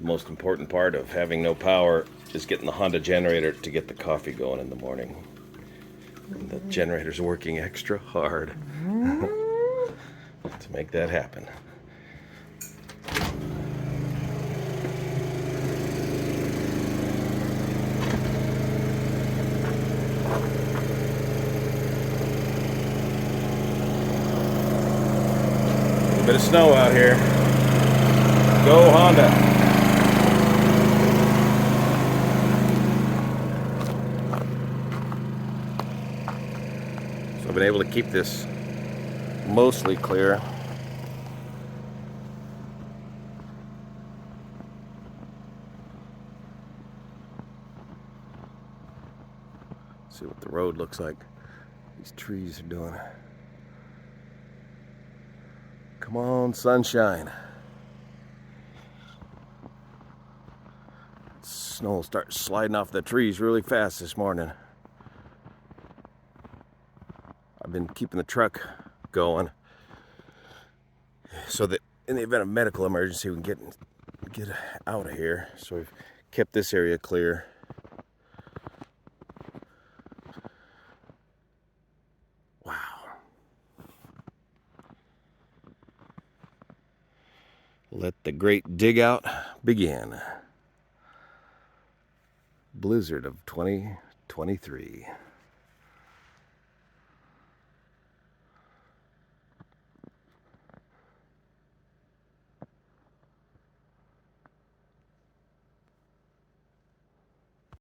The most important part of having no power is getting the Honda generator to get the coffee going in the morning. And the generator's working extra hard to make that happen. A bit of snow out here. Go Honda. So I've been able to keep this mostly clear. See what the road looks like. These trees are doing. Come on, sunshine. Snow will start sliding off the trees really fast this morning. I've been keeping the truck going so that in the event of medical emergency we can get out of here. So we've kept this area clear. Wow. Let the great dig out begin. Blizzard of 2023.